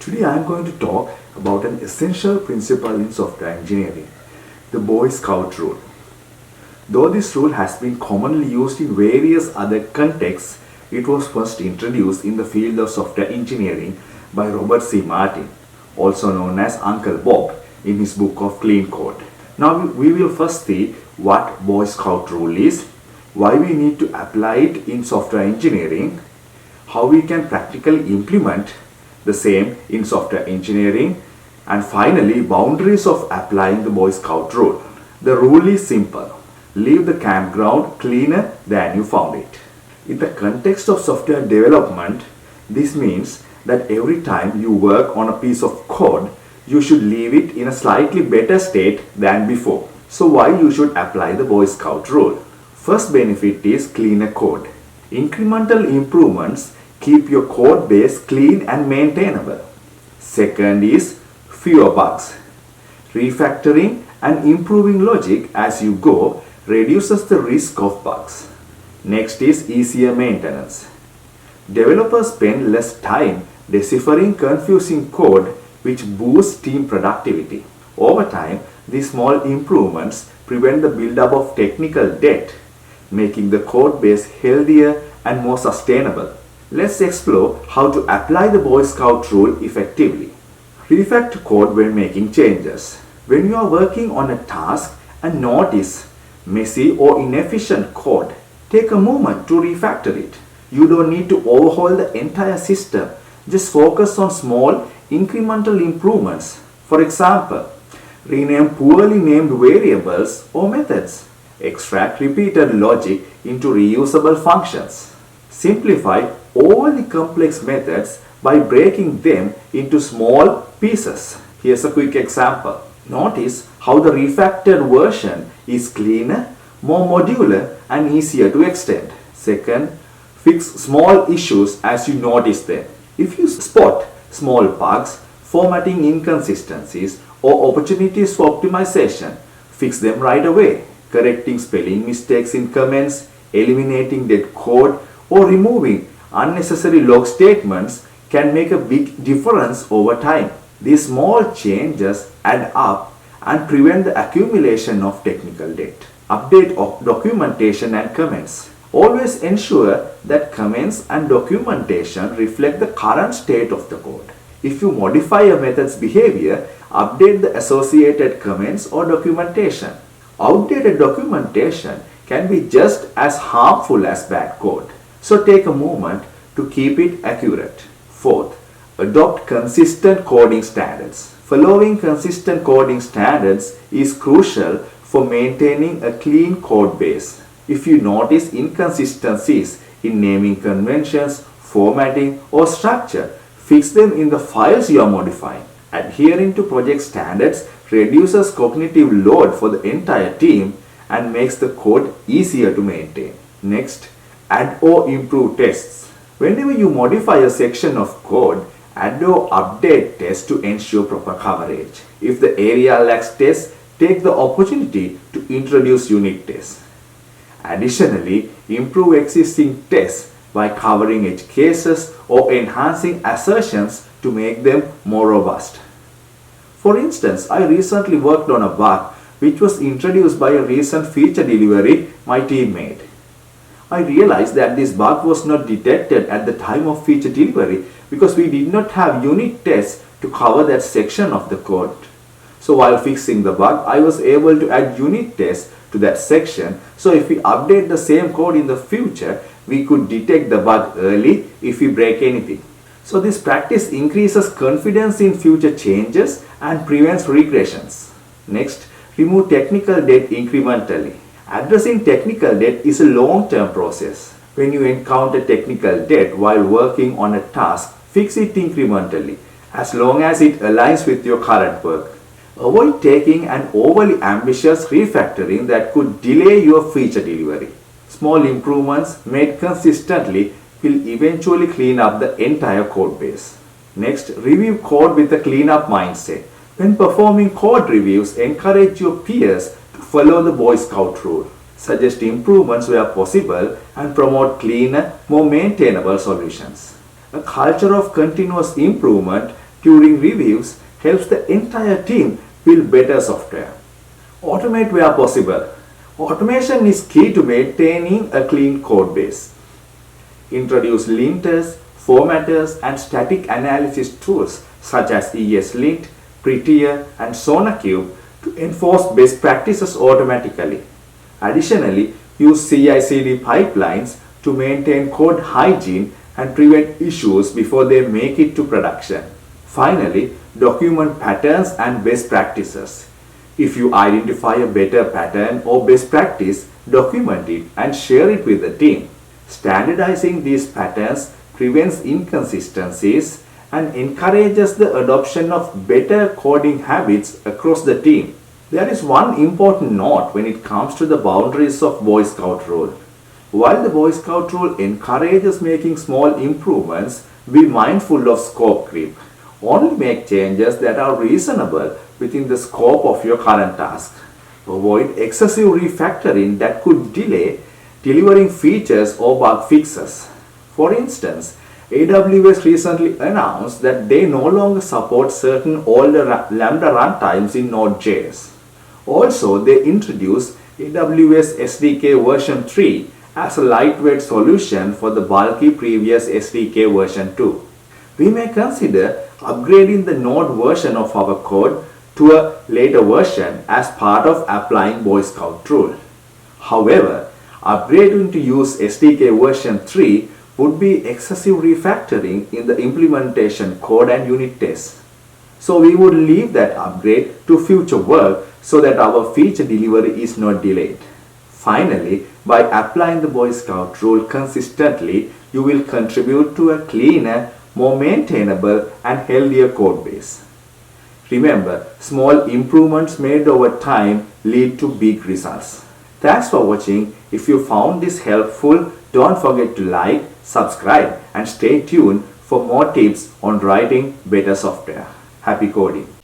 Today I am going to talk about an essential principle in software engineering, the Boy Scout rule. Though this rule has been commonly used in various other contexts, it was first introduced in the field of software engineering by Robert C. Martin, also known as Uncle Bob, in his book of Clean Code. Now we will first see what Boy Scout rule is, why we need to apply it in software engineering, how we can practically implement the same in software engineering, and finally boundaries of applying the Boy Scout rule. The rule is simple. Leave the campground cleaner than you found it. In the context of software development, this means that every time you work on a piece of code, you should leave it in a slightly better state than before. So why you should apply the Boy Scout rule? First benefit is cleaner code. Incremental improvements keep your code base clean and maintainable. Second is fewer bugs. Refactoring and improving logic as you go reduces the risk of bugs. Next is easier maintenance. Developers spend less time deciphering confusing code, which boosts team productivity. Over time, these small improvements prevent the buildup of technical debt, making the code base healthier and more sustainable. Let's explore how to apply the Boy Scout rule effectively. Refactor code when making changes. When you are working on a task and notice messy or inefficient code, take a moment to refactor it. You don't need to overhaul the entire system. Just focus on small incremental improvements. For example, rename poorly named variables or methods. Extract repeated logic into reusable functions. Simplify overly complex methods by breaking them into small pieces. Here's a quick example. Notice how the refactored version is cleaner, more modular, and easier to extend. Second, fix small issues as you notice them. If you spot small bugs, formatting inconsistencies, or opportunities for optimization, fix them right away. Correcting spelling mistakes in comments, eliminating dead code, or removing unnecessary log statements can make a big difference over time. These small changes add up and prevent the accumulation of technical debt. Update of documentation and comments. Always ensure that comments and documentation reflect the current state of the code. If you modify a method's behavior, update the associated comments or documentation. Outdated documentation can be just as harmful as bad code. So take a moment to keep it accurate. Fourth, adopt consistent coding standards. Following consistent coding standards is crucial for maintaining a clean code base. If you notice inconsistencies in naming conventions, formatting, or structure, fix them in the files you are modifying. Adhering to project standards reduces cognitive load for the entire team and makes the code easier to maintain. Next, add or improve tests. Whenever you modify a section of code, add or update tests to ensure proper coverage. If the area lacks tests, take the opportunity to introduce unit tests. Additionally, improve existing tests by covering edge cases or enhancing assertions to make them more robust. For instance, I recently worked on a bug which was introduced by a recent feature delivery my team made. I realized that this bug was not detected at the time of feature delivery because we did not have unit tests to cover that section of the code. So while fixing the bug, I was able to add unit tests to that section. So if we update the same code in the future, we could detect the bug early if we break anything. So this practice increases confidence in future changes and prevents regressions. Next, remove technical debt incrementally. Addressing technical debt is a long-term process. When you encounter technical debt while working on a task, fix it incrementally, as long as it aligns with your current work. Avoid taking an overly ambitious refactoring that could delay your feature delivery. Small improvements made consistently will eventually clean up the entire code base. Next, review code with a cleanup mindset. When performing code reviews, encourage your peers to follow the Boy Scout rule. Suggest improvements where possible and promote cleaner, more maintainable solutions. A culture of continuous improvement during reviews helps the entire team build better software. Automate where possible. Automation is key to maintaining a clean code base. Introduce linters, formatters, and static analysis tools such as ESLint, Prettier, and SonarQube to enforce best practices automatically. Additionally, use CI/CD pipelines to maintain code hygiene and prevent issues before they make it to production. Finally, document patterns and best practices. If you identify a better pattern or best practice, document it and share it with the team. Standardizing these patterns prevents inconsistencies and encourages the adoption of better coding habits across the team. There is one important note when it comes to the boundaries of Boy Scout rule. While the Boy Scout rule encourages making small improvements, be mindful of scope creep. Only make changes that are reasonable within the scope of your current task. Avoid excessive refactoring that could delay delivering features or bug fixes. For instance, AWS recently announced that they no longer support certain older Lambda runtimes in Node.js. Also, they introduced AWS SDK version 3 as a lightweight solution for the bulky previous SDK version 2. We may consider upgrading the Node version of our code to a later version as part of applying Boy Scout rule. However, upgrading to use SDK version 3 would be excessive refactoring in the implementation code and unit tests. So we would leave that upgrade to future work so that our feature delivery is not delayed. Finally, by applying the Boy Scout rule consistently, you will contribute to a cleaner, more maintainable and healthier code base. Remember, small improvements made over time lead to big results. Thanks for watching. If you found this helpful, don't forget to like, subscribe and stay tuned for more tips on writing better software. Happy coding!